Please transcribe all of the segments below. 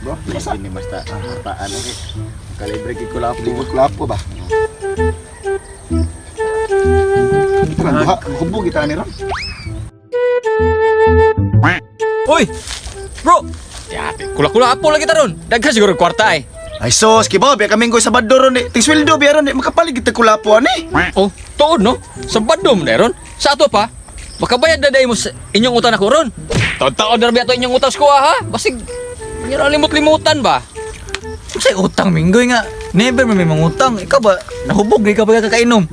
bro. Ini basta hartaan lagi. Kalibre kay kulapo. Kulapo ba? Duha, hubog kita ni ron. Uy! Bro! Ya, kula-kula apo lagi taron. Daghan siguro kwarta eh. Ay sos, kibaw, biya kaming ko sa badoro ni. Ting sweldo biya ron ni, makapalig kita kulapo ani. Oh, tuod no? Sa badom na ron. Sa ato pa, makabayad na dahi mo sa inyong utang ako ron. Taon-taon na biya to inyong utang sa kuha ha? Basig, mayroon limot-limutan ba? Say utang minggoy nga. Never may mangutang. Ikaw ba nahubog di ka ba kakainom?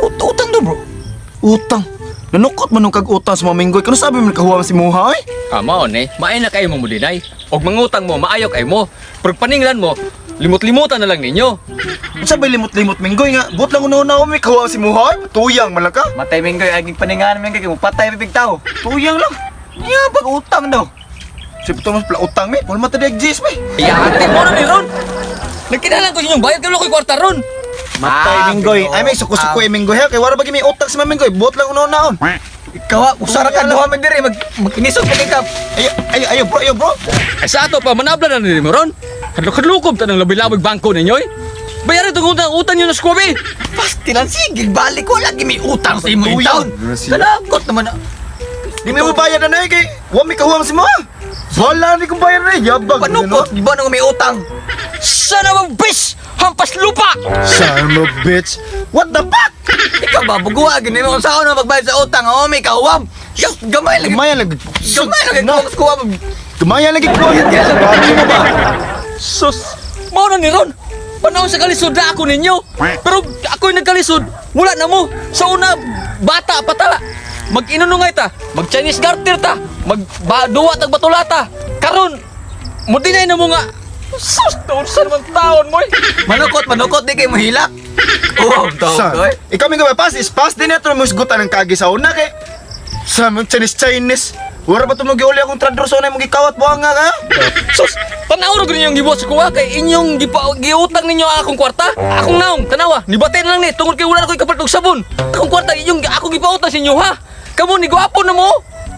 Utang do bro. Utang. Nanukot man nung kag-utang sa mga minggoy. Kano sabi mo nakahuwa si Muha eh? Maon eh, maay na kayo mo dinay. Og mangutang mo, maayo kayo mo. Pag paninglan mo, limot-limutan na lang ninyo. Ang sabi limot-limot minggoy nga. Buot lang una-una ko may kahuwa si Muha eh. Tuyang man lang ka. Matay minggoy aging paningan minggoy kay mo patay bibig tao. Tuyang lang. Iya pag utang daw. Siya pala mas pala utang me. Wala mata di-exist me. Iyate mo na ni Ron. Nagkinalan ko inyong bayad kayo ko'y kwarta ron. Matay minggoy. Ay may suko-suko yung minggoy ha. Kaya wala bagi may utang sa mga minggoy. Buot lang una-unaon. Ikaw usara ka duha man diri magkinisog ka ka. Ayo bro. Ay sa ato pa, manabla na nila mo ron. Hadlok-hadlukob ta ng labi-labig bangko ninyo eh. Bayaran itong utang nyo na skubi. Pastilan sige balik ko lagi may utang sa imo Tuyang. itaon. Salagot naman. Di may mabayad na na eh kay. Huwag may kahuwa si Muha. Wala ni kong bayad na eh. Yabag. Panukot, di ba nang may utang? Sana mong bis! Hampas lupa! Son of a bitch. What the fuck? Ikaw ba buguwagin mo sa una magbayad sa utang, oh may kahuwam. Gamay lagi. Gamayan lagi. Gamay lagi ko kuha. Gamayan lagi ko. Grabe mo ba? Sus! Mao na ni Ron! Panahon sa kalisod na ako ninyo! Pero ako'y nagkalisod, wala na mo! Sa una, bata patala! Mag-inunungay ta, mag-Chinese garter ta, mag-duwa tag batulata. Karon, mo dinay na mo nga. Sus! Taon sa naman taon mo eh! Manukot di kayo mahilak. Oh, Son, tawag ikaw may gawin pas din ito na musgutan ng kagi sa una kay. Sa mga Chinese. Wala ba tumugi uli akong tradro sa una yung magikawat buhang nga ka? Sus! Tanaw ro gani yung gibuhat sa kuha kay inyong giutang ninyo akong kwarta. Akong naong, tanawa, nibatay na lang ni tungod kay wala na ko'y kapalit og sabon. Akong kwarta inyong akong gipautang sa inyo ha. Kamo ni gwapo na mo.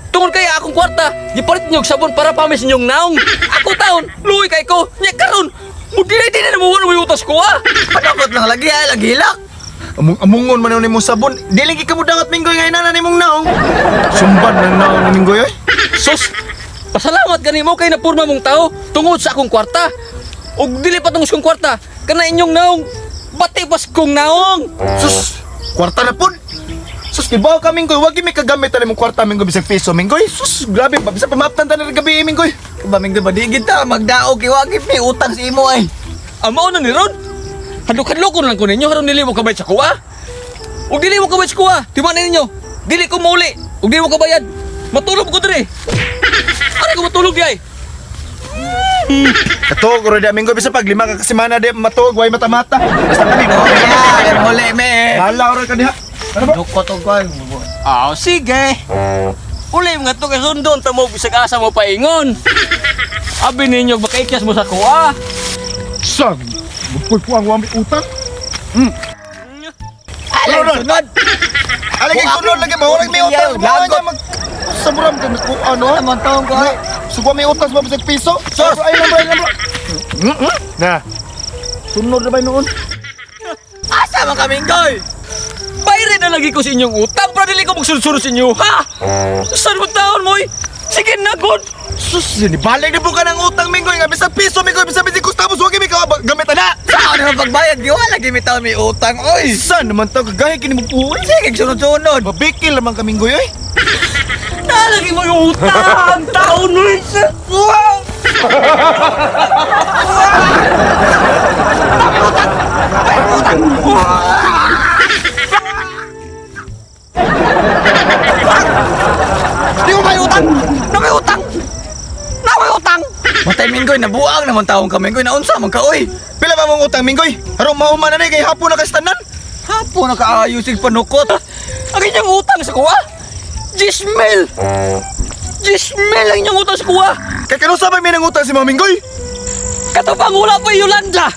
Tungod kay akong kwarta, gipalit niyo og sabon para pamis inyong naong. Ako taon, luoy kay ko. Nya karon, mo dinay na mo wala mo utas ko ha. Panukot lang lagi ay lagi hilak. Amungon man ni mong sabon. Di lagi ka mo dangat minggoy ngayon na ni mong naong. Sumbad ng naong ni minggoy eh. Sus! Pasalamat gani mo kay napurma mong tao tungod sa akong kwarta. Og dili pa tungod sa akong kwarta, kana inyong naong bati pas kong naong. Sus, kwarta na po. Sus, kibaw ka minggoy. Wag may kagamit na mong kwarta minggoy bisag piso minggoy. Sus, grabe ba? Bisa pamaptan ta na gabi minggoy. Ba minggoy ba digid ta magdaog kay wagi may utang sa imo ay. Amaw na ni Ron. Hadlok-hadlokon lang ko ninyo haron dili mo kabay sa kuha. Og dili mo kabay sa kuha, timanan ninyo. Dili ko mauli. Og dili mo kabayad. Matulog ko diri. Ano ko matulog di ay? Katog ro da minggoy bisa pag lima ka kasimana di matog way mata-mata. Basta kami mo. Kaya muli me. Hala ro ka diha. Ano ba? Nukot og ko. Sige. Uli mga to kasundon tamo bisag asa mo paingon. Abi ninyo makaikyas mo sa kuha. Sag. Bukoy ko ang wami utang. Alay sunod. Alay sunod lagi ba? Walang may utang. Lagot. Saburam ka na kung ano. Naman taong ko ay. Sugwa may utang sa bisag piso. Sos. Ay lang bro. Na. Sunod na ba noon? Asa man ka minggoy? Bayre na lagi ko sa inyong utang para dili ko magsursuro sa inyo, ha? Saan mo taon mo eh? Sige na, God! Sus, yun, balik na po ka ng utang minggoy nga. Bisag piso minggoy, bisag piso tapos huwag kami gamit na. Saan naman pagbayad? Di wala gimi taon may utang. Oy! Saan naman to kagaya kini mo po? Sige, sunod-sunod. Mabikil naman ka minggoy oy. Nalagi mo yung utang! Taon mo eh! Wow! Di mo may utang! Na may utang! Na may utang! Matay minggoy, nabuang naman taong ka minggoy. Naunsa man ka, oy! Pila ba mong utang minggoy? Harong mahuman na kay hapon na kastanan. Hapo na kaayos yung panukot. Ang inyong utang sa kuha? Gismel! Gismel ang inyong utang sa kuha! Kaya kano sabay may nang utang si mga minggoy? Katapang wala pa Yolanda!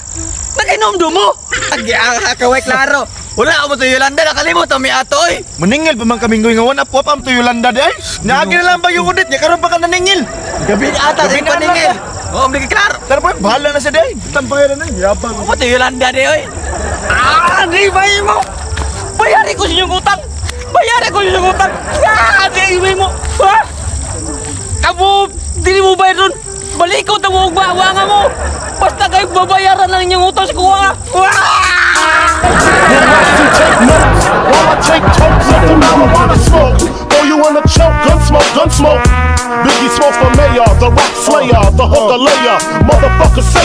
Nakainom do mo! Agi ang kaway klaro. Wala mo to Yolanda, nakalimot ang may ato oy. Maningil pa man kami ngoy nga wala po pa to Yolanda di ay. Naagi na lang ba yung udit niya karon pa ka naningil. Gabi ata Gabi sa na paningil. lang Oh, mali klaro. Tara po, bahala na siya di ay. Tampayan na yabang. Mo to Yolanda di oy. Di ba mo? Bayari ko sa inyong utang! Bayari ko sa inyong utang! Di mo! Ha? Kamu, dili mo bayar nun! Balikot ang huwag bawangan mo! Basta kayo babayaran lang inyong utang sa kuha! Take notes while I take totes of the marijuana smoke. Throw you in a choke, gun smoke. Biggie Smalls for mayor, the rock slayer, the hooker layer. Motherfucker say